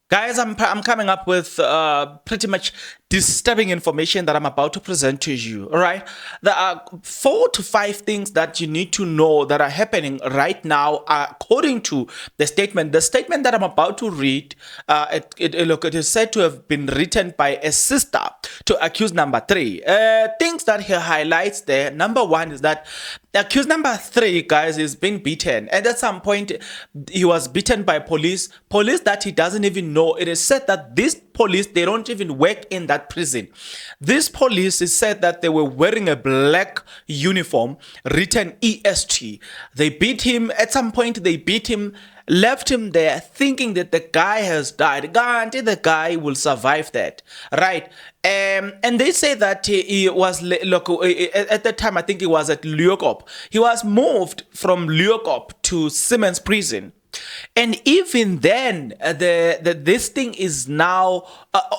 Guys, I'm coming up with pretty much disturbing information that I'm about to present to you. All right, there are 4 to 5 things that you need to know that are happening right now, according to the statement. The statement that I'm about to read, it is said to have been written by a sister to accused number 3. Things that he highlights there. Number 1 is that accused number 3, guys, is being beaten, and at some point he was beaten by police that he doesn't even know. It is said that these police, they don't even work in that prison. This police is said that they were wearing a black uniform written EST. They beat him. At some point they beat him, left him there thinking that the guy has died. Guarantee the guy will survive that, right? And they say that he was, look, at the time I think he was at Leeuwkop. He was moved from Leeuwkop to Simmons prison. And even then, this thing is now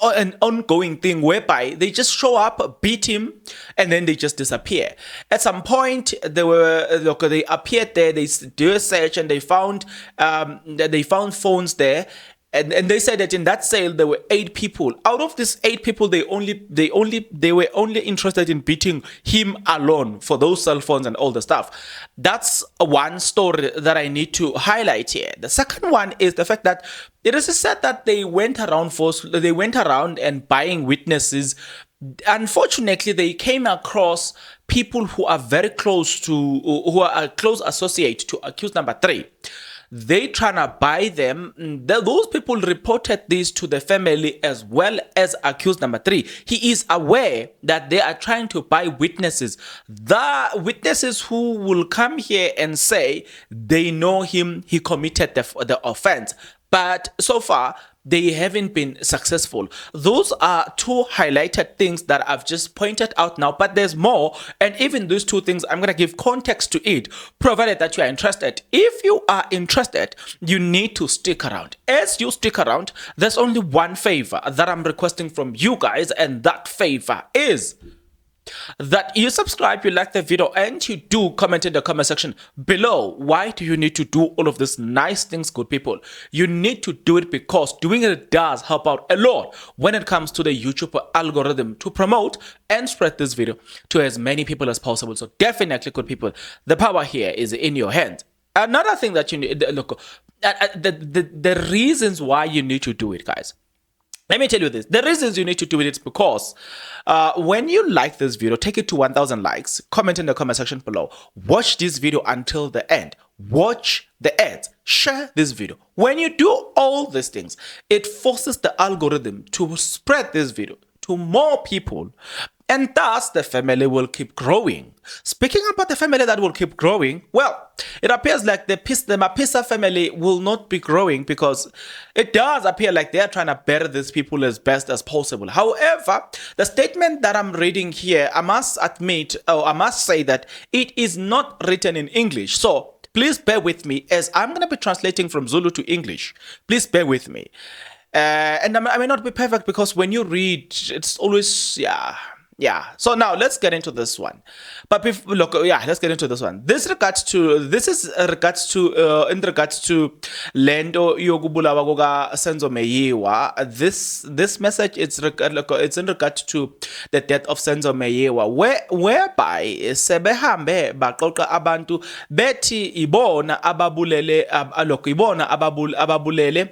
an ongoing thing whereby they just show up, beat him, and then they just disappear. At some point, they appeared there, they do a search, and they found phones there. And they said that in that sale there were 8 people. Out of these 8 people, they were only interested in beating him alone for those cell phones and all the stuff. That's one story that I need to highlight here. The second one is the fact that it is said that they went around and buying witnesses. Unfortunately, they came across people who are very close to, who are a close associate to accused number 3. They trying to buy them. Those people reported this to the family as well as accused number 3. He is aware that they are trying to buy witnesses. The witnesses who will come here and say they know him, he committed the offense. But so far, they haven't been successful. Those are 2 highlighted things that I've just pointed out now, but there's more. And even those 2 things, I'm going to give context to it, provided that you are interested. If you are interested, you need to stick around. As you stick around, there's only one favor that I'm requesting from you guys, and that favor is that you subscribe, you like the video, and you do comment in the comment section below. Why do you need to do all of these nice things, good people? You need to do it because doing it does help out a lot when it comes to the YouTube algorithm to promote and spread this video to as many people as possible. So definitely, good people, the power here is in your hands. Another thing that you need, look, the reasons why you need to do it, guys. Let me tell you this. The reasons you need to do it is because when you like this video, take it to 1,000 likes, comment in the comment section below, watch this video until the end, watch the ads, share this video. When you do all these things, it forces the algorithm to spread this video to more people, and thus the family will keep growing. Speaking about the family that will keep growing, well, it appears like the Mapisa family will not be growing because it does appear like they are trying to bury these people as best as possible. However, the statement that I'm reading here, I must admit, or I must say that it is not written in English. So please bear with me as I'm going to be translating from Zulu to English. Please bear with me. And I may not be perfect because when you read, it's always, yeah. So now let's get into this one. But let's get into this one. This is in regards to Lendo Yogubulawa Goga Senzo Meyiwa. This message it's in regards to the death of Senzo Meyiwa, whereby sebehambe baxoxa abantu bethi ibona ababulele ibona ababulele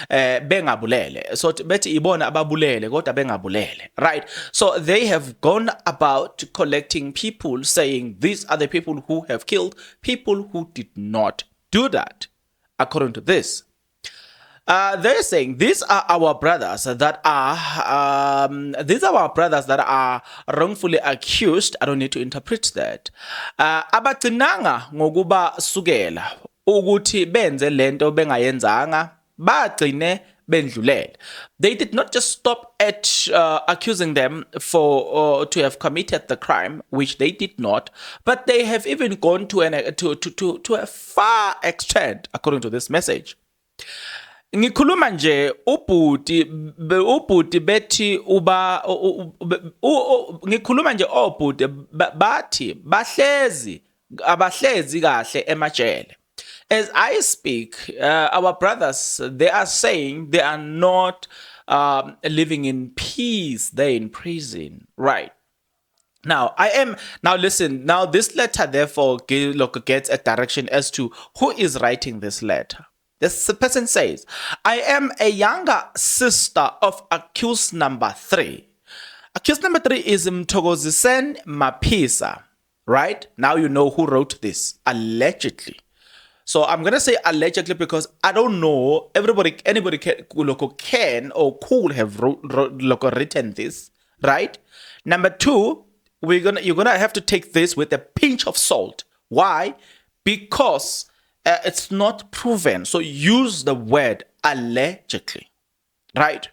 bengabulele. So bethi ibona ababulele kodwa bengabulele, right? So they have gone about collecting people saying these are the people who have killed people who did not do that. According to this, they're saying these are our brothers that are wrongfully accused. I don't need to interpret that. Abacinanga ngokuba sukela ukuthi benze lento bengayenzanga. They did not just stop at accusing them for to have committed the crime, which they did not, but they have even gone to a far extent, according to this message. Ngikhuluma nje ubhuti bethi uba ngikhuluma nje obhuti bathi abahlezi kahle emajele. As I speak, our brothers, they are saying they are not living in peace. They're in prison, right? Now, now listen, now this letter therefore gets a direction as to who is writing this letter. This person says, I am a younger sister of accused number 3. Accused number 3 is Mthokozisen Mapisa, right? Now you know who wrote this, allegedly. So I'm gonna say allegedly because I don't know. Anybody can or could have written this, right? Number 2, you're gonna have to take this with a pinch of salt. Why? Because it's not proven. So use the word allegedly, right?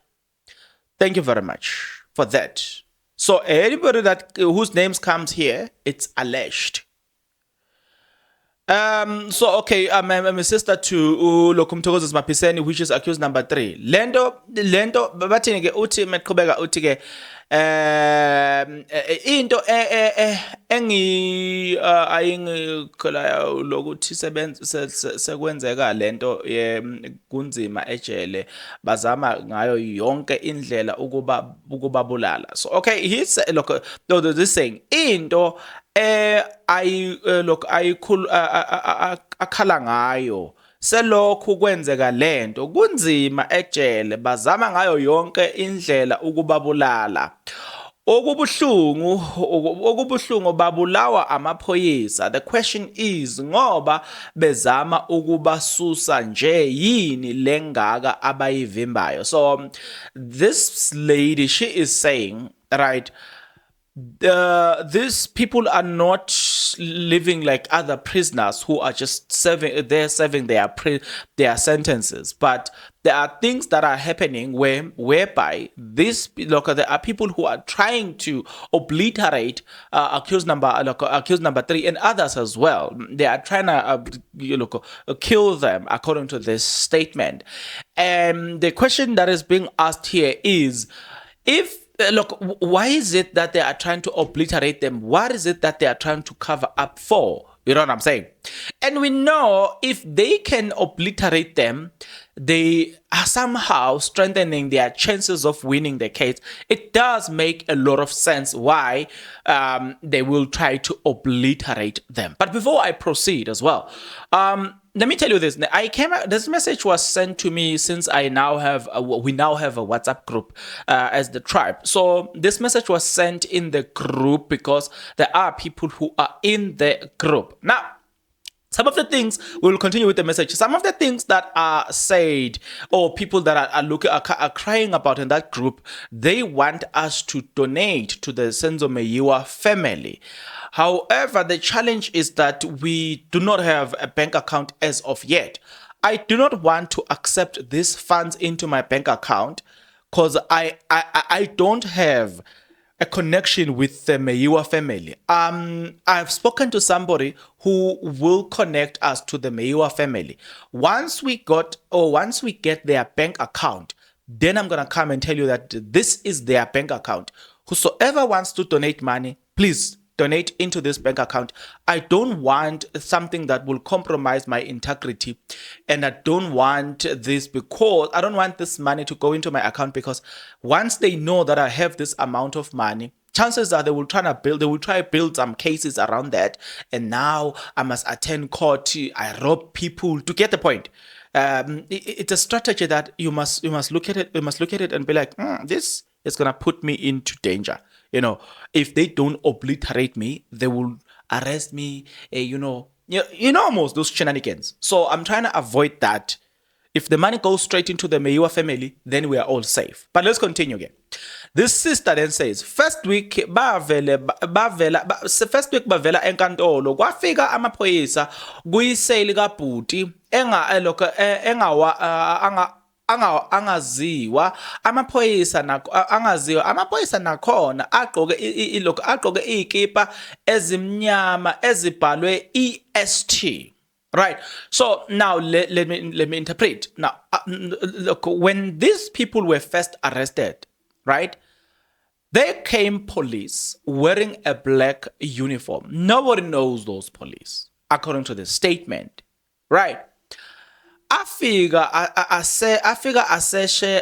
Thank you very much for that. So anybody that whose names comes here, it's alleged. So okay, I'm a sister to Lokumtokozis Mapiseni, which is accused number 3. Lendo bathini ke uthi maqhubeka uthi ke into ayingikhola lokuthi sekwenzeka lento kunzima ejele bazama ngayo yonke indlela ukubabulala. So okay, he's look this saying into akhala ngayo selokhu kwenzeka lento kunzima ejele bazama ngayo yonke indlela ukubabulala. Okubuhlungu babulawa amaphoyisa. The question is ngoba bezama ukubasusa nje yini lengaka abayivimbayo. So this lady, she is saying, right, these people are not living like other prisoners who are just serving their sentences, but there are things that are happening whereby there are people who are trying to obliterate accused number 3 and others as well. They are trying to kill them according to this statement. And the question that is being asked here is, why is it that they are trying to obliterate them? What is it that they are trying to cover up for? You know what I'm saying? And we know if they can obliterate them, they are somehow strengthening their chances of winning the case. It does make a lot of sense why they will try to obliterate them. But before I proceed as well, let me tell you this. This message was sent to me since we now have a WhatsApp group as the tribe. So this message was sent in the group because there are people who are in the group. Now, some of the things, we'll continue with the message. Some of the things that are said or people that are crying about in that group, they want us to donate to the Senzo Meyiwa family. However, the challenge is that we do not have a bank account as of yet. I do not want to accept these funds into my bank account because I don't have a connection with the Meyiwa family. I've spoken to somebody who will connect us to the Meyiwa family. Once we get their bank account, then I'm gonna come and tell you that this is their bank account. Whosoever wants to donate money, please donate into this bank account. I don't want something that will compromise my integrity, and I don't want this money to go into my account, because once they know that I have this amount of money, chances are they will try to build some cases around that, and now I must attend court, I rob people. To get the point, it's a strategy that you must look at it and be like, this is gonna put me into danger. If they don't obliterate me, they will arrest me. Almost those shenanigans. So I'm trying to avoid that. If the money goes straight into the Meyiwa family, then we are all safe. But let's continue again. This sister then says, first week bavela enkantolo kwafika amaphoyisa kuyiseli kabhuti angaziwa amaphoyisa nakhona agqoke izikipa ezimnyama ezibhalwe EST. Right. So now let me interpret. Now, look, when these people were first arrested, right, there came police wearing a black uniform. Nobody knows those police, according to the statement. right? Afika aseshe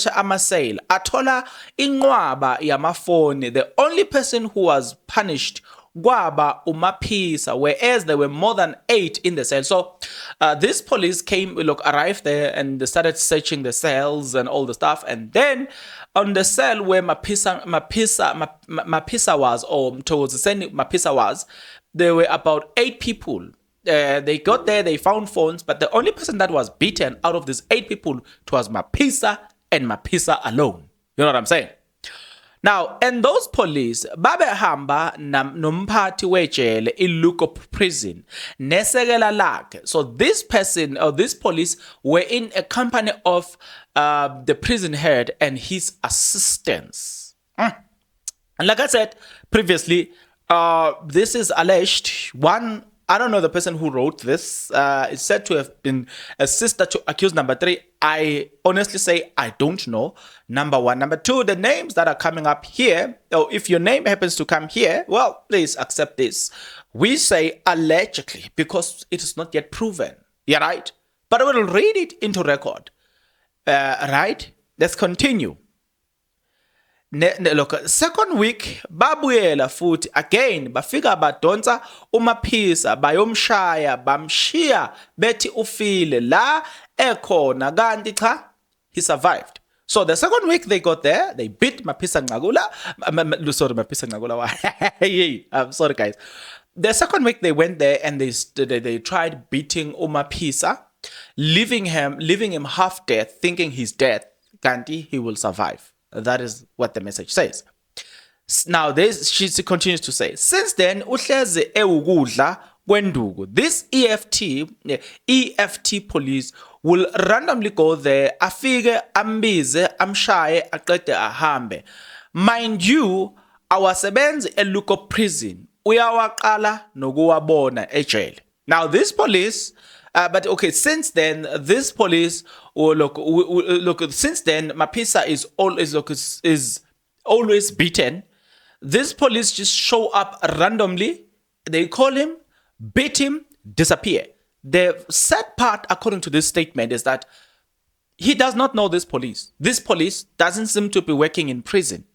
amasale athola inqwaba yamafoni. The only person who was punished kwaba umaphisa, whereas there were more than 8 in the cell. So this police arrived there and they started searching the cells and all the stuff. And then on the cell where Mapisa was, or Mapisa was, there were about 8 people. They got there, they found phones, but the only person that was beaten out of these 8 people, it was Mapisa and Mapisa alone. You know what I'm saying? Now, and those police babehamba nomphathi wejele iLuko prison nesekela lakhe. So this person or this police were in a company of the prison head and his assistants. And like I said previously, this is alleged. One, I don't know the person who wrote this. It's said to have been a sister to accused number 3. I honestly say I don't know. Number 1. Number 2, the names that are coming up here, or if your name happens to come here, well, please accept this. We say allegedly because it is not yet proven. Yeah, right? But I will read it into record. Right? Let's continue. Look, second week babuyela futhi again bafika badonsa umaphisa bayomshaya bamshiya bethi ufile la ekhona kanti cha he survived. So the second week they got there, they beat Maphisa Ngagula. Sorry, Maphisa Ngagula. I'm sorry, guys. The second week they went there and they tried beating Umaphisa, leaving him half dead, thinking he's dead. Kanti he will survive. That is what the message says. Now, she continues to say, since then, uhlezi ewukudla kwenduku. This EFT police will randomly go there, afike, ambize, amshaye, aqede ahambe. Mind you, awasebenzi eLuko prison, uyawaqala nokuwabona ejele. Now, this police, but okay, since then, this police, since then, Maphisa is always beaten. This police just show up randomly. They call him, beat him, disappear. The sad part, according to this statement, is that he does not know this police. This police doesn't seem to be working in prison.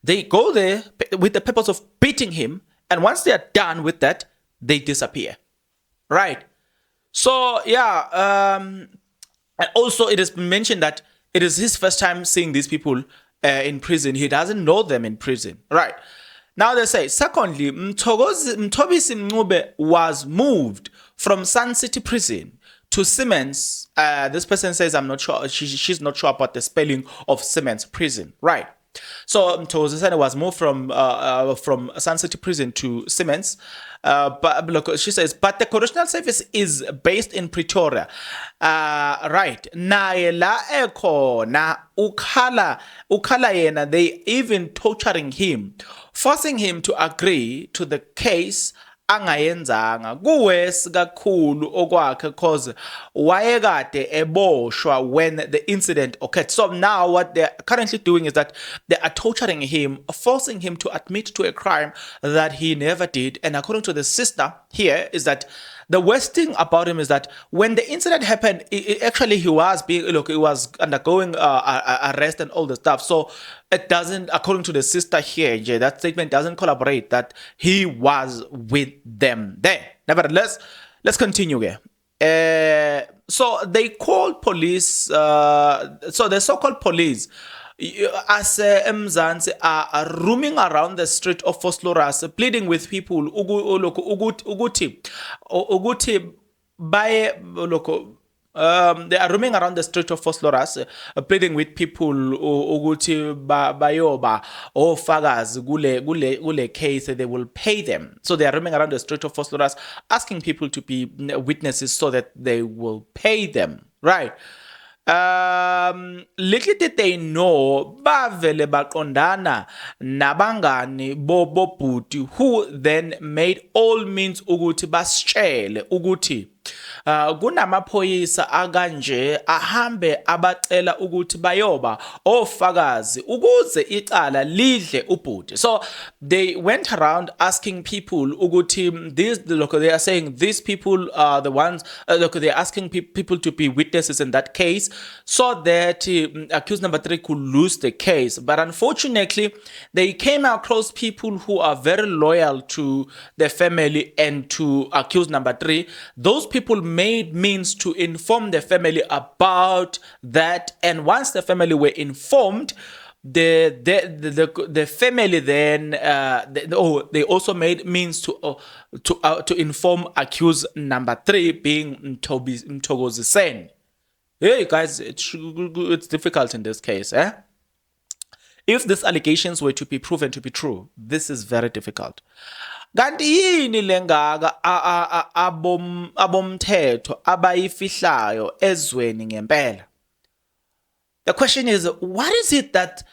They go there with the purpose of beating him, and once they are done with that, they disappear. Right? So, yeah, and also it has been mentioned that it is his first time seeing these people in prison. He doesn't know them in prison. Right. Now they say, secondly, Mthobisi Mncube was moved from Sun City Prison to Simmons. This person says, I'm not sure, she's not sure about the spelling of Simmons Prison. Right. So Mthobisi was moved from Sun City Prison to Simmons. But look, she says, but the correctional service is based in Pretoria. Right. Naye la ekhona ukhala yena, they even torturing him, forcing him to agree to the case angayenzanga. Kuwesi kakhulu okwakhe cause wayekade eboshwa when the incident occurred. So now what they're currently doing is that they are torturing him, forcing him to admit to a crime that he never did. And according to the sister here is that the worst thing about him is that when the incident happened, actually he was undergoing arrest and all the stuff. So it doesn't, according to the sister here, that statement doesn't corroborate that he was with them there. Nevertheless, let's continue here. So they called police, so the so-called police, as Mzansi are roaming around the street of Vosloorus, pleading with people they are roaming around the street of Vosloorus, pleading with people ukuthi bayoba ofakazi kule case, they will pay them. So they are roaming around the street of Vosloorus, asking people to be witnesses so that they will pay them. Right. Little did they know bavele baqondana nabangani bobobhuti, who then made all means ukuthi basitshele ukuthi kunamaphoyisa akanje ahambe abacela ukuthi bayoba ofakazi ukuze icala lidle ubhuti. So they went around asking people ukuthi look, they are saying these people are the ones, look, they're asking people to be witnesses in that case so that accused number 3 could lose the case. But unfortunately, they came across people who are very loyal to the family and to accused number 3. Those people made means to inform the family about that, and once the family were informed, the family then they also made means to inform accused number 3, being Mtogozi Sen. Hey guys, it's difficult in this case, eh? If these allegations were to be proven to be true, this is very difficult. Kanti yini lengaka abomthetho abayifihlayo ezweni ngempela? The question is, what is it that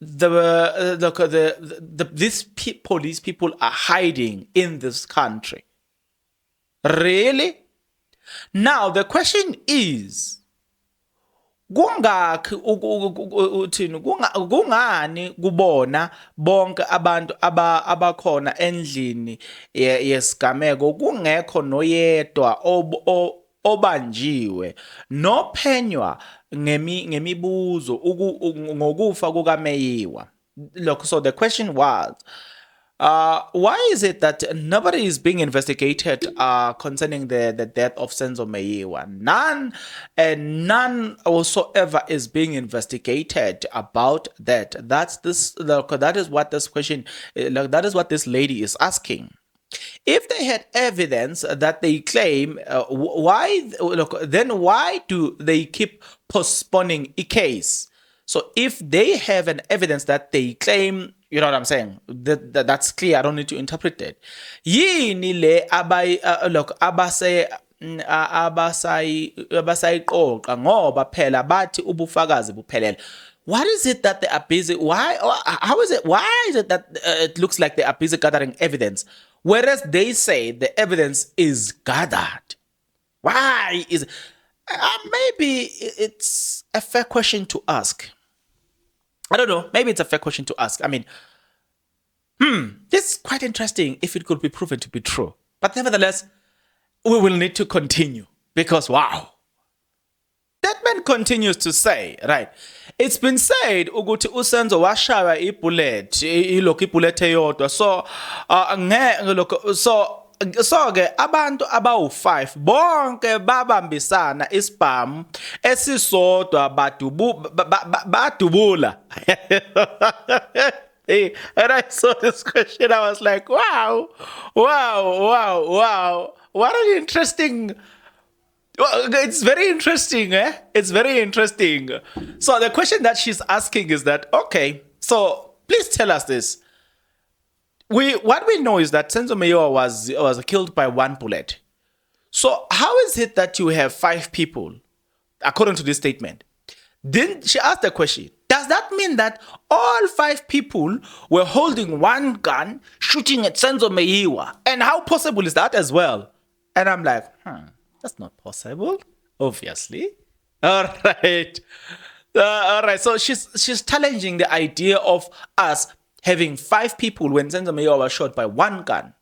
these police people are hiding in this country? Really? Now the question is, kungakhi uthini kungani kubona bonke abantu abakhona endlini yesigameko kungekho noyedwa obanjiwe nophenywa ngemibuzo ngokufa kukaMeyiwa? Look, so the question was, why is it that nobody is being investigated concerning the death of Senzo Meyiwa? None whatsoever is being investigated about that. That is what this question, that is what this lady is asking. If they had evidence that they claim, then why do they keep postponing a case? So if they have an evidence that they claim, you know what I'm saying? That's clear. I don't need to interpret it. Yini le abasayiqoqa ngoba phela bathi ubufakazi buphelele. What is it that they are busy? Why is it that it looks like they are busy gathering evidence, whereas they say the evidence is gathered? Why is maybe it's a fair question to ask. I don't know. Maybe it's a fair question to ask. I mean, this is quite interesting if it could be proven to be true. But nevertheless, we will need to continue because, wow. That man continues to say, right, it's been said ukuthi uSenzo washaya ibullet ilokhu ibullet eyodwa. So ke abantu abawu5 bonke babambisana isibhamu esisodwa badubula. Hey, and I saw this question, I was like, wow. What an interesting. Well, it's very interesting, eh? It's very interesting. So the question that she's asking is that, okay, so please tell us this. What we know is that Senzo Meyiwa was killed by one bullet. So how is it that you have 5 people, according to this statement? Then she asked the question, does that mean that all 5 people were holding one gun, shooting at Senzo Meyiwa? And how possible is that as well? And I'm like, that's not possible, obviously. All right. So she's challenging the idea of us having 5 people when Senzo Meyiwa was shot by one gun.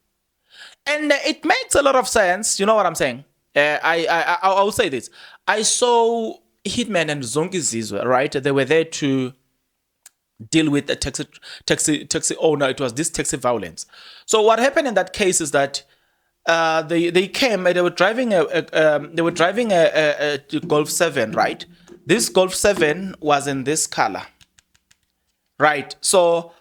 And it makes a lot of sense. You know what I'm saying? I'll say this. I saw Hitman and Zonke Zizwe, right? They were there to deal with the taxi owner. It was this taxi violence. So what happened in that case is that they came and they were driving a Golf 7, right? This Golf 7 was in this color, right? So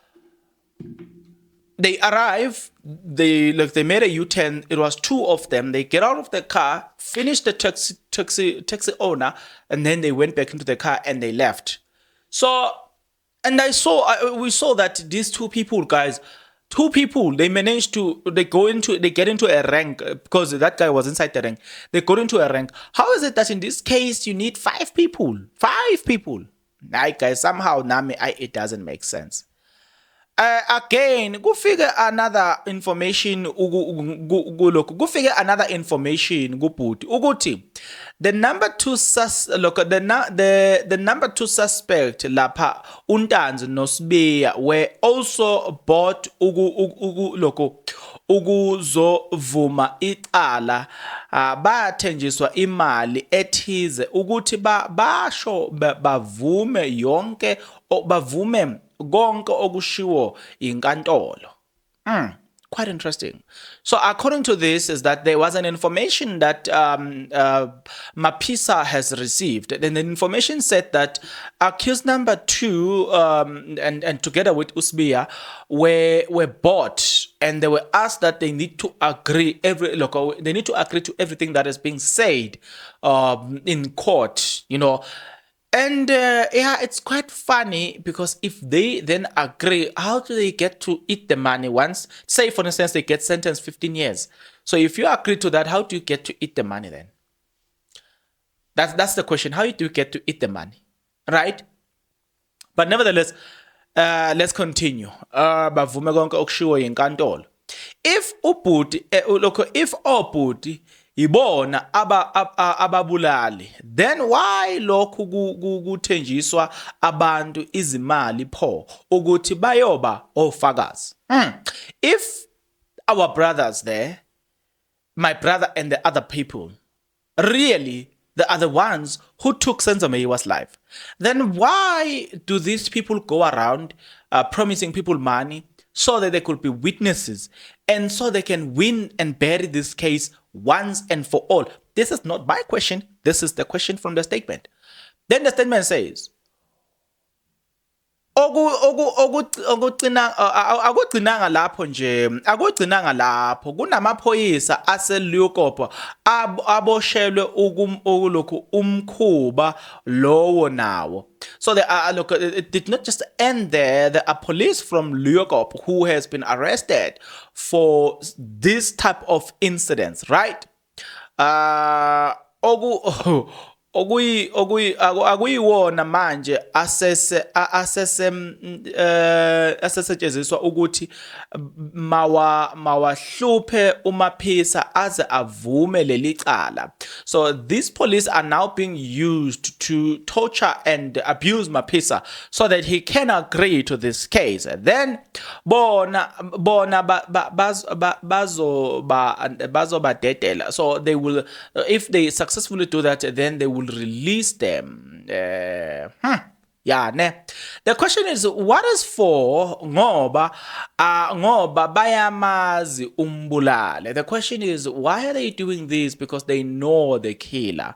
they arrive, they made a U-turn. It was 2 of them. They get out of the car, finished the taxi owner, and then they went back into the car and they left. So, and we saw that these 2 people, guys, 2 people, they get into a rank because that guy was inside the rank. They got into a rank. How is it that in this case you need 5 people? 5 people. Like, guys, somehow, Nami, it doesn't make sense. Again, kufike another information kulokhu kufike another information kubhuti ukuthi the number two look the number two suspect lapha uNtanzi noSibiya were also bought lokho ukuzovuma icala bathenjiswa imali ethize ukuthi basho bavume yonke bavume konke okushiwo inkantolo. Quite interesting. So according to this is that there was an information that Mapisa has received. And the information said that accused number 2 and together with Usbiya were bought, and they were asked that they need to agree they need to agree to everything that is being said in court, you know. And yeah, it's quite funny because if they then agree, how do they get to eat the money once? Say, for instance, they get sentenced 15 years. So if you agree to that, how do you get to eat the money then? That's the question. How do you get to eat the money? Right? But nevertheless, let's continue. Bavume konke okushiwo yinkantolo. If ubhuti, if obhuti ibona ababulali, then why lokhu kuthenjiswa abantu izimali pho ukuthi bayoba ofakazi? If our brothers there, my brother and the other people, really they are the ones who took Senzomeyiwa's life, then why do these people go around promising people money so that they could be witnesses and so they can win and bury this case once and for all? This is not my question. This is the question from the statement. Then the statement says, akugcinanga lapho nje, akugcinanga lapho, kunamaphoyisa aseLeeukopo aboshelwe ukulokhu umkhuba lowo nawo. So look, it did not just end there. There are police from Leeukopo who has been arrested for this type of incidents, right? Akuyiwona manje asesetshenziswa ukuthi mawahluphe uMapisa aze avume leli cala. So these police are now being used to torture and abuse Mapisa so that he can agree to this case. Then bona bazoba detela. So they will, if they successfully do that, then they will release them. Yeah, ne. The question is, what is for ngoba bayamazi umbulale? The question is, why are they doing this? Because they know the killer.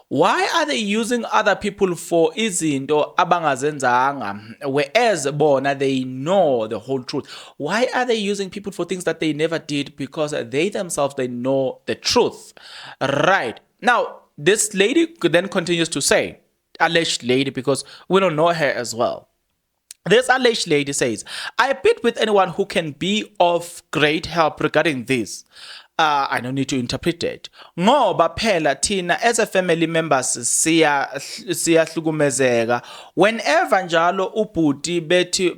Why are they using other people for izinto abangazenzanga, whereas bona they know the whole truth? Why are they using people for things that they never did? Because they themselves, they know the truth. Right. Now, this lady then continues to say, alleged lady, because we don't know her as well. This alleged lady says, I plead with anyone who can be of great help regarding this. I don't need to interpret it. Ngoba phela thina as a family members siyahlukumezeka whenever njalo ubhuti bethi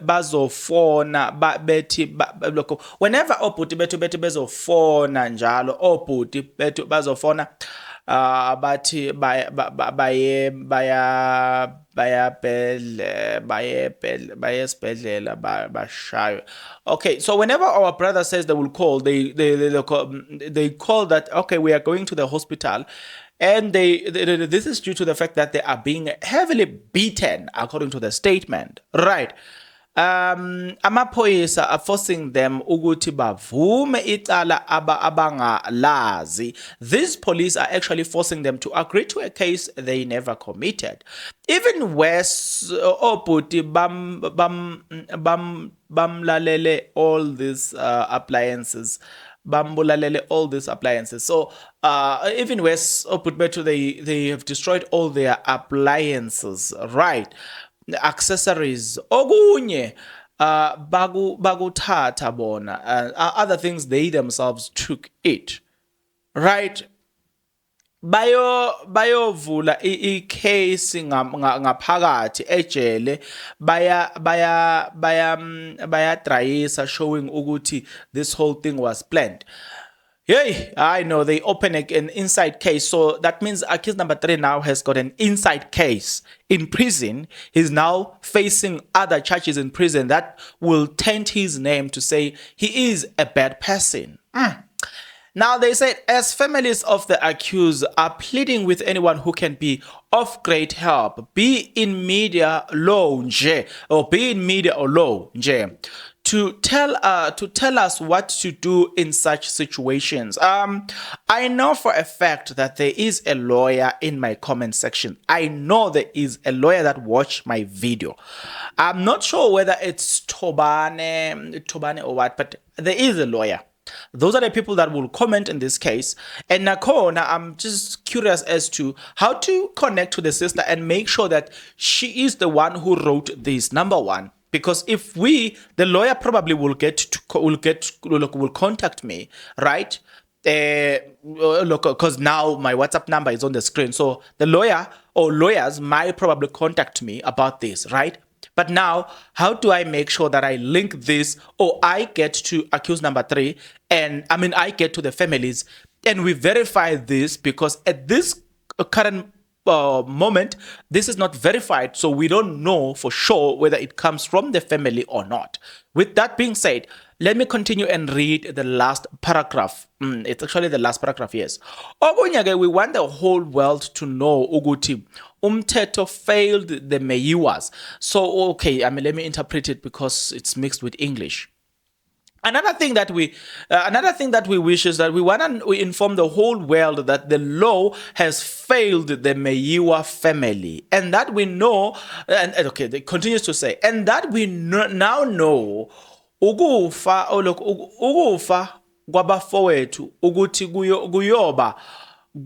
bazofona bethi lokho, whenever obhuti bethi bezofona njalo obhuti bethi bazofona bathi bayesibhedlela bashaywe. Okay, so whenever our brother says they will call, they call that, okay, we are going to the hospital, and this is due to the fact that they are being heavily beaten according to the statement, right? Amaphoyisa are forcing them ukuthi bavume icala abangalazi. These police are actually forcing them to agree to a case they never committed. Even worse, obhuti bamlalele all these appliances. Bambulalele all these appliances. So even worse, they have destroyed all their appliances, right? Accessories okunye bakuthatha bona other things they themselves took it, right? bayovula i-case ngaphakathi ejele bayadrayisa showing ukuthi this whole thing was planned. Hey, I know they open an inside case. So that means accused number 3 now has got an inside case in prison. He's now facing other charges in prison that will taint his name to say he is a bad person. Now, they said, as families of the accused are pleading with anyone who can be of great help, be in media law or be in media or law to tell us what to do in such situations. I know for a fact that there is a lawyer in my comment section. I know there is a lawyer that watched my video. I'm not sure whether it's Tobane or what, but there is a lawyer. Those are the people that will comment in this case. And Nakona, I'm just curious as to how to connect to the sister and make sure that she is the one who wrote this, number one. Because if the lawyer probably will contact me, right? Look, because now my WhatsApp number is on the screen. So the lawyer or lawyers might probably contact me about this, right? But now, how do I make sure that I link this or I get to accused number 3 and I get to the families and we verify this, because at this current moment, this is not verified. So we don't know for sure whether it comes from the family or not. With that being said, let me continue and read the last paragraph. It's actually the last paragraph, yes. We want the whole world to know ukuthi umthetho failed the Meyiwas. So, okay, let me interpret it because it's mixed with English. Another thing that we wish is that we inform the whole world that the law has failed the Meyiwa family, and that we know, and okay, it continues to say, and that we now know ukufa kwabafowethu ukuthi kuyoba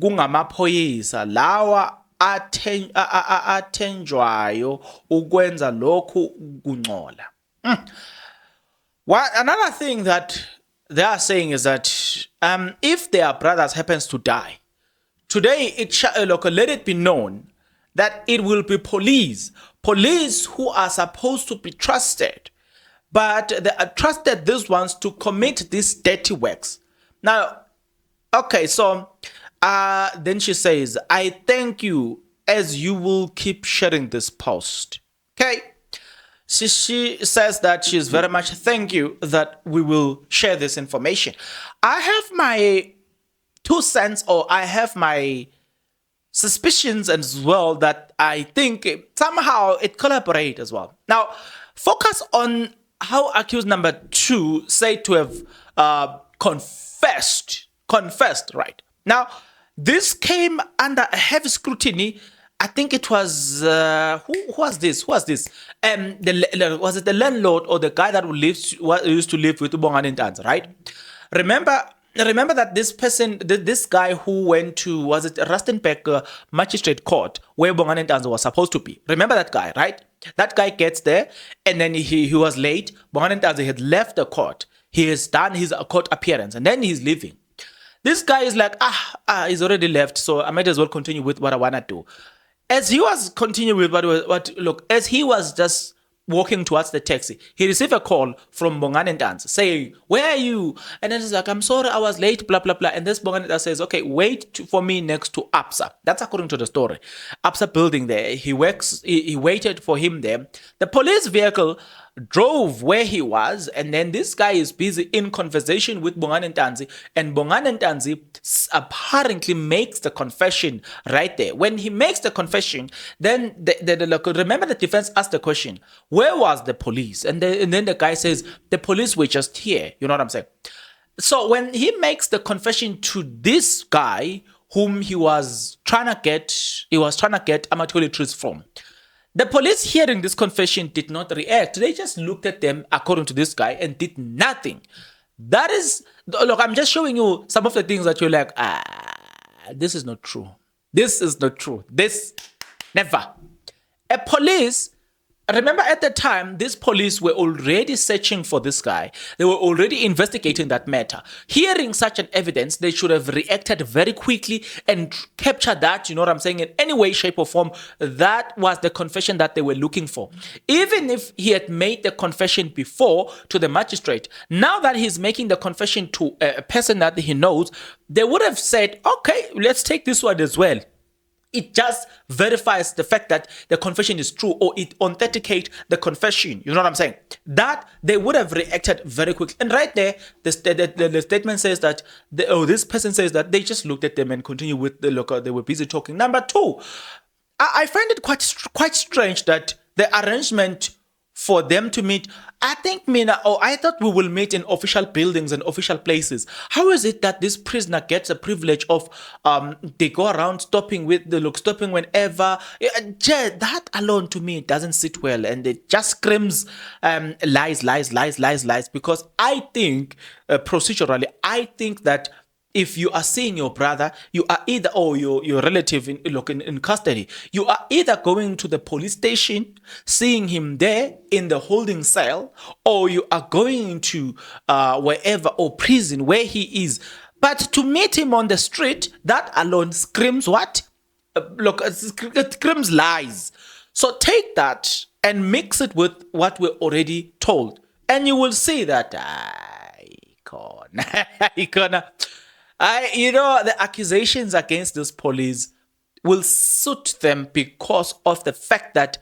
kungamaphoyisa lawa athenjwayo ukwenza lokhu kungcola. Another thing that they are saying is that if their brothers happens to die today, let it be known that it will be police who are supposed to be trusted, but they are trusted these ones to commit these dirty works. Now, okay, so then she says, I thank you as you will keep sharing this post. Okay. She says that she's very much thank you that we will share this information. I have my 2 cents, or I have my suspicions as well, that I think somehow it collaborates as well. Now, focus on how accused number 2 said to have confessed, right? Now, this came under a heavy scrutiny. I think it was who was this? Was it the landlord or the guy that used to live with Bongani Ntanzi, right? Remember that this person, this guy who went to, was it Rustenburg Magistrate Court where Bongani Ntanzi was supposed to be? Remember that guy, right? That guy gets there and then he was late. Bongani Ntanzi had left the court. He has done his court appearance and then he's leaving. This guy is like, he's already left, so I might as well continue with what I want to do. As he was continuing with as he was just walking towards the taxi, he received a call from Bongani Ntanzi saying, where are you? And then he's like, I'm sorry, I was late, blah, blah, blah. And this Bongani Ntanzi says, okay, wait for me next to APSA. That's according to the story. APSA building there. He waited for him there. The police vehicle drove where he was, and then this guy is busy in conversation with Bongani Ntanzi, and Bongani Ntanzi apparently makes the confession right there. When he makes the confession, then remember the defense asked the question, where was the police? And then the guy says, the police were just here. You know what I'm saying? So when he makes the confession to this guy whom he was trying to get Amatoli truths from, the police hearing this confession did not react. They just looked at them according to this guy and did nothing. That is, look, I'm just showing you some of the things that you're like, this is not true. This is not true. This, never. A police, Remember, at the time, these police were already searching for this guy. They were already investigating that matter. Hearing such an evidence, they should have reacted very quickly and captured that, you know what I'm saying, in any way, shape, or form. That was the confession that they were looking for. Even if he had made the confession before to the magistrate, now that he's making the confession to a person that he knows, they would have said, okay, let's take this one as well. It just verifies the fact that the confession is true, or it authenticates the confession. You know what I'm saying? That they would have reacted very quickly. And right there, the statement says that, this person says that they just looked at them and continued with the look. They were busy talking. Number two, I find it quite strange that the arrangement for them to meet, I thought we will meet in official buildings and official places. How is it that this prisoner gets a privilege of they go around stopping whenever? That alone to me doesn't sit well, and it just screams lies. Because I think procedurally, I think that if you are seeing your brother, you are either, or your relative in custody, you are either going to the police station, seeing him there in the holding cell, or you are going to wherever, or prison where he is. But to meet him on the street, that alone screams what? It screams lies. So take that and mix it with what we're already told, and you will see that the accusations against these police will suit them because of the fact that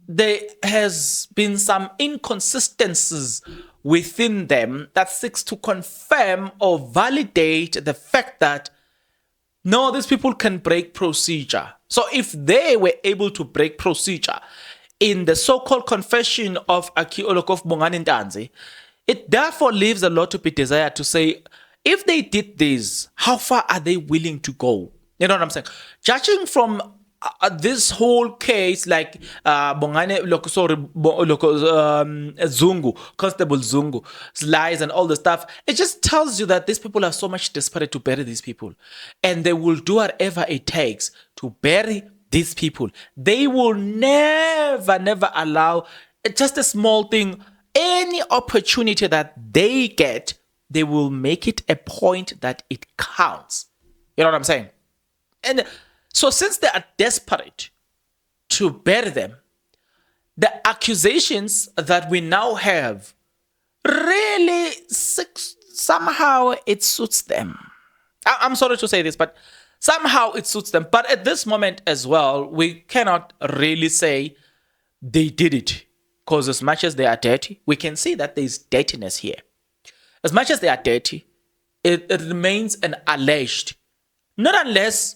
there has been some inconsistencies within them that seeks to confirm or validate the fact that no, these people can break procedure. So if they were able to break procedure in the so-called confession of Akiolokov Bongani Ntanzi, it therefore leaves a lot to be desired to say, if they did this, how far are they willing to go? You know what I'm saying? Judging from this whole case, like Zungu, Constable Zungu's lies and all the stuff, it just tells you that these people are so much desperate to bury these people. And they will do whatever it takes to bury these people. They will never allow just a small thing, any opportunity that they get, they will make it a point that it counts. You know what I'm saying? And so since they are desperate to bury them, the accusations that we now have really somehow it suits them. I'm sorry to say this, but somehow it suits them. But at this moment as well, we cannot really say they did it, because as much as they are dirty, we can see that there's dirtiness here. As much as they are dirty, it remains an alleged. Not unless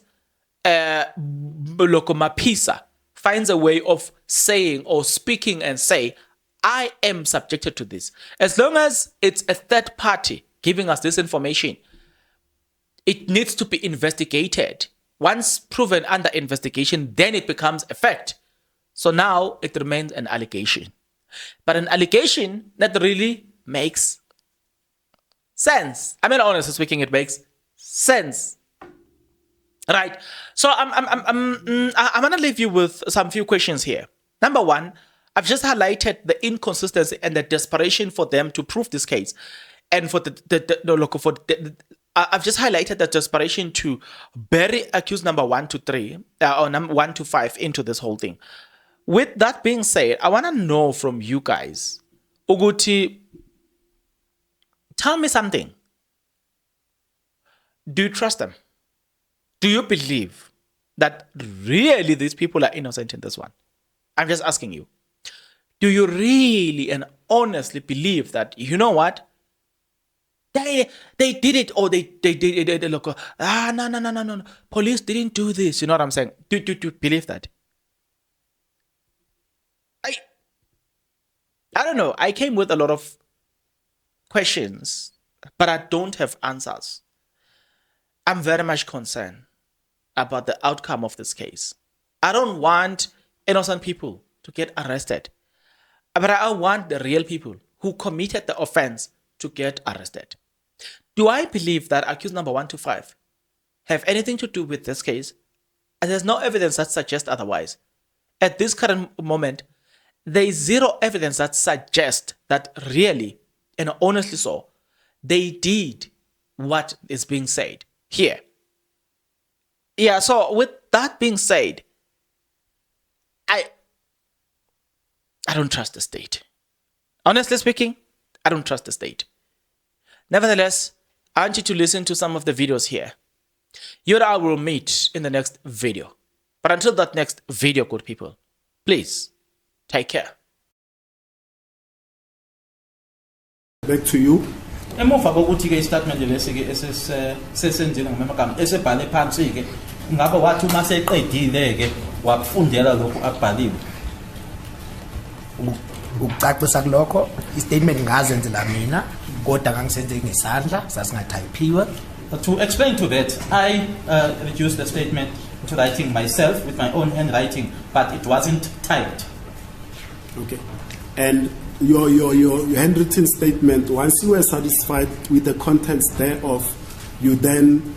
Mapisa finds a way of saying or speaking and say, I am subjected to this. As long as it's a third party giving us this information, it needs to be investigated. Once proven under investigation, then it becomes a fact. So now it remains an allegation. But an allegation that really makes sense. I mean, honestly speaking, it makes sense, right? So I'm gonna leave you with some few questions here. Number one, I've just highlighted the inconsistency and the desperation for them to prove this case, and for I've just highlighted the desperation to bury accused number 1 to 3 or number 1 to 5 into this whole thing. With that being said, I want to know from you guys, Uguti, tell me something. Do you trust them? Do you believe that really these people are innocent in this one? I'm just asking you. Do you really and honestly believe that, you know what? They did it, or they look, no. Police didn't do this. You know what I'm saying? Do you believe that? I don't know. I came with a lot of questions, but I don't have answers. I'm very much concerned about the outcome of this case. I don't want innocent people to get arrested, but I want the real people who committed the offense to get arrested. Do I believe that accused number 1 to 5 have anything to do with this case? And there's no evidence that suggests otherwise. At this current moment, there is zero evidence that suggests that really, and honestly so, they did what is being said here. Yeah, so with that being said, I don't trust the state. Honestly speaking, I don't trust the state. Nevertheless, I want you to listen to some of the videos here. You and I will meet in the next video. But until that next video, good people, please take care. Back to you. Emuva kokuthi ke istatement lesi ke sesenzile ngomagama esebhale phansi ke ngabe wathi uma seqedile ke wakufundela lokho akubhaliwe ukucacisa kulokho istatement ngazenzela mina kodwa ngangisenze ngesandla sasingatypiwe. To explain to that, I reduced the statement to writing myself with my own handwriting, but it wasn't typed. Okay. And your handwritten statement, once you were satisfied with the contents thereof, you then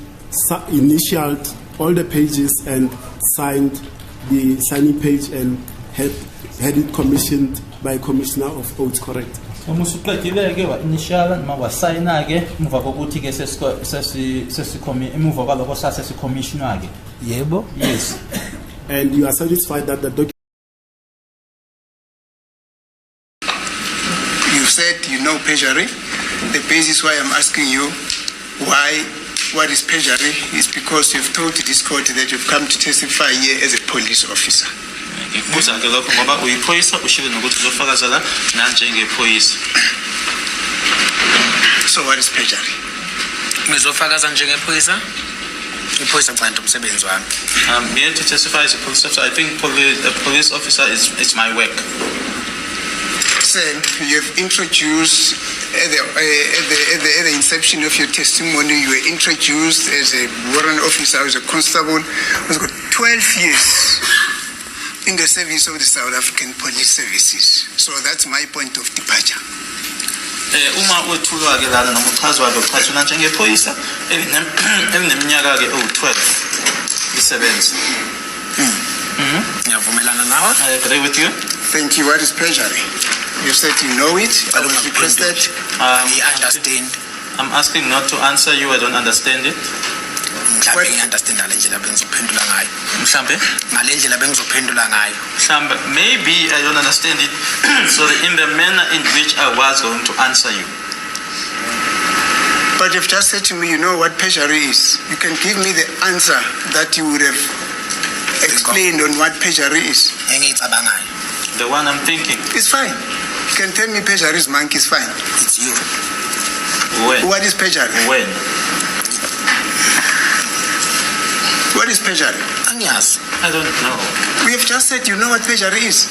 initialed all the pages and signed the signing page and had it commissioned by Commissioner of Oaths, correct? Umusuqedile ke wa initial noma wa sign ke emuva kokuthi ke emuva kwalokho sase commissioner ke. Yebo. Yes. And you are satisfied that the document. You said you know perjury. The basis why I'm asking you what is perjury is because you've told this court that you've come to testify here as a police officer. Ngikubuza ke lokho ngoba uyiphoyisa ushilo nokuthi uzofakazela nanjengephoyisa. So what is perjury? Ngizofakaza njengephoyisa. Iphoyisa mfanele umsebenzi wami. I'm here to testify as a police officer. I think a police officer is my work. Sir, you have introduced at the inception of your testimony, you were introduced as a warrant officer, as a constable, who's got 12 years in the service of the South African Police Services. So that's my point of departure. Uma wethulwa ke lana noma uchazwa ke ukhathuna njengephoyisa elineminyaka ke 12 isebenza. Ngiyavumelana nawe. I agree with you. Thank you. What is perjury? You said you know it. I was requested. You understand. I'm asking not to answer you. I don't understand it. Mhlambe ngiunderstand ngalendlela bengizophendula ngayo. Mhlambe ngalendlela bengizophendula ngayo. Mhlambe maybe I don't understand it. So in the manner in which I was going to answer you. But you've just said to me, you know what perjury is. You can give me the answer that you would have explained on what perjury is. Engiyicabangayo. The one I'm thinking. It's fine. You can tell me perjury is monkey, it's fine. It's you. When? What is perjury? When? What is perjury? Angiyazi. I don't know. We have just said you know what perjury is.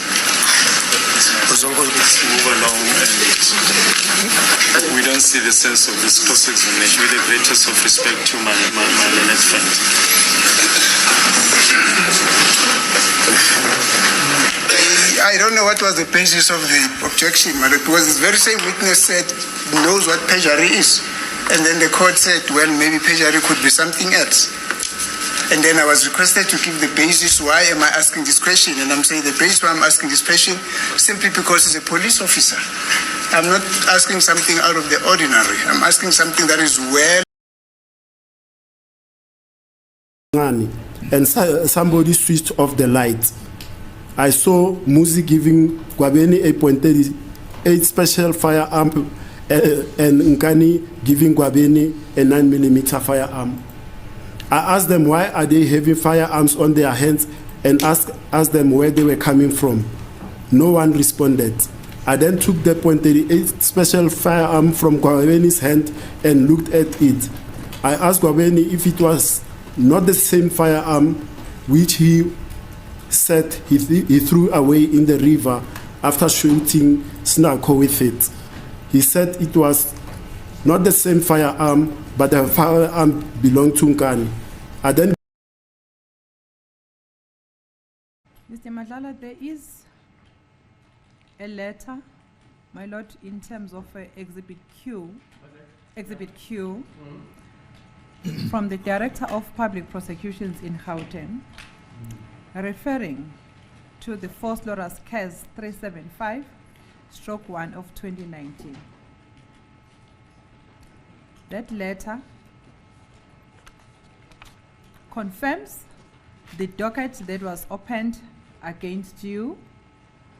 We don't see the sense of this cross-examination with the greatest of respect to my learned friend. I don't know what was the basis of the objection, but it was this very same witness said knows what perjury is. And then the court said, well, maybe perjury could be something else. And then I was requested to give the basis why am I asking this question. And I'm saying the basis why I'm asking this question simply because he's a police officer. I'm not asking something out of the ordinary. I'm asking something that is well. And somebody switched off the light. I saw Muzi giving Gwabeni 8.38 special firearm and Nkani giving Gwabeni a 9mm firearm. I asked them why are they having firearms on their hands and asked them where they were coming from. No one responded. I then took the .38 special firearm from Gwabeni's hand and looked at it. I asked Gwabeni if it was not the same firearm which he said he threw away in the river after shooting Snarko with it. He said it was not the same firearm, but the firearm belonged to Nkani. Then Mr. Madlala, there is a letter, my lord, in terms of Exhibit Q, from the Director of Public Prosecutions in Gauteng, referring to the forced Laura's case 375/1 of 2019. That letter confirms the docket that was opened against you,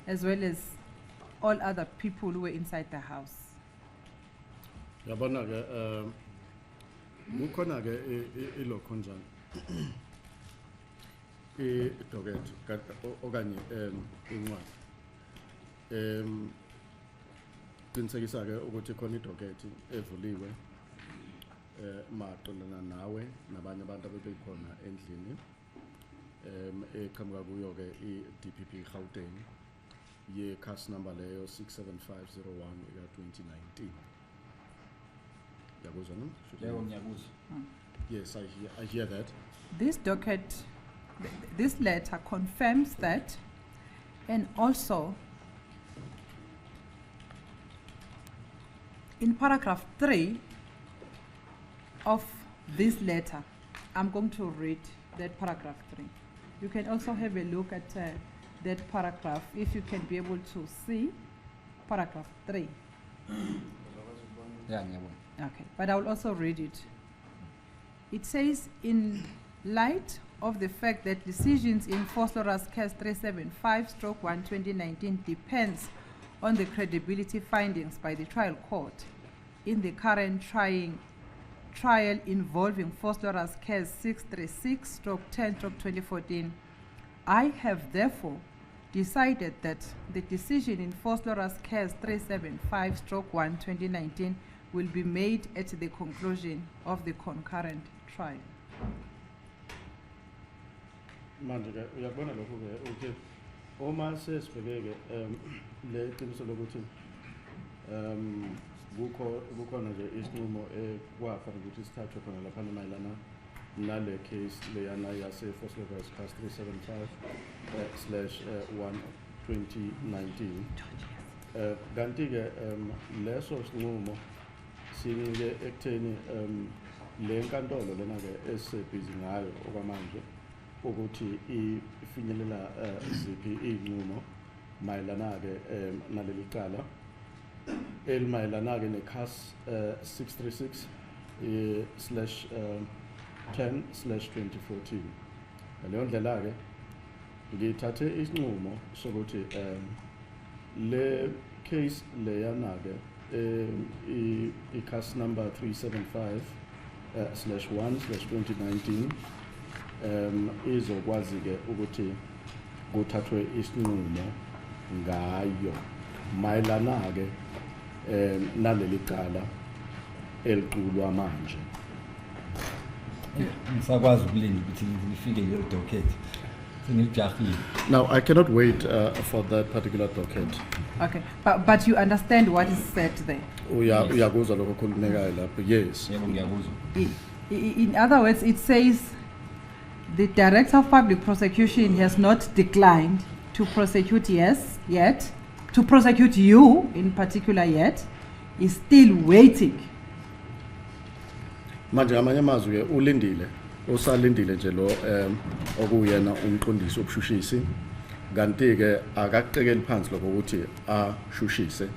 as well as all other people who were inside the house. Yabona ke kukhona ke ilokho njani docket okanye incwadi qinisekisa ke ukuthi khona idocket evuliwe maqondana nawe nabanye abantu abebekhona endlini eqhamuka kuyo ke i-DPP Gauteng ye case number leyo 67501 ya 2019. Yakuzwa no? Yes, I hear that. This docket, this letter confirms that, and also in paragraph 3 of this letter, I'm going to read that paragraph 3. You can also have a look at that paragraph if you can be able to see paragraph 3. Okay, but I will also read it. It says, in light of the fact that decisions in forced Laura's case 375/1 2019 depends on the credibility findings by the trial court in the current trial involving forced Laura's case 636/10/2014, I have therefore decided that the decision in forced Laura's case 375/1 2019 will be made at the conclusion of the concurrent trial. Manje ke uyabona lokho ke ukuthi uma sesibheke le qiniso lokuthi kukhona nje isinqumo ekwafanele ukuthi sithathwe khona lapha mayelana nale case leyana yase forced Laura's case 375/1 2019 kanti ke leso sinqumo sinike ekutheni le nkantolo lena ke esebhizi ngayo okwamanje ukuthi ifinyelela ziphi inqumo mayelana ke naleli cala elimayelana ke necase 636/10/2014. Ngaleyo ndlela ke ngithathe isinqumo sokuthi le case leyana ke case number 375/1/2019 izokwazi ke ukuthi kuthathwe isinqumo ngayo mayelana ke naleli cala eliqulwa manje. Ngisakwazi ukulinda ukuthi ngifike le docket. Now I cannot wait for that particular docket. Okay, but you understand what is said there? Uyakuzwa lokho khulumekayo lapho. Yes. In other words, it says the Director of Public Prosecution has not declined to prosecute to prosecute you in particular yet, is still waiting. Manje amanye amazwi ulindile, usalindile nje lo okuyena umqondisi obushushisi, kanti ke akaqekeli phansi lokho ukuthi ashushise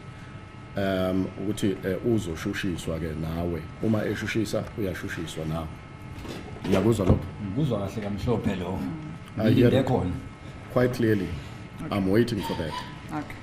ukuthi uzoshushiswa ke nawe, uma eshushisa uyashushiswa nawe. Uyakuzwa lokho? Ngikuzwa kahle kamhlophe lo. Quite clearly. Okay. I'm waiting for that. Okay.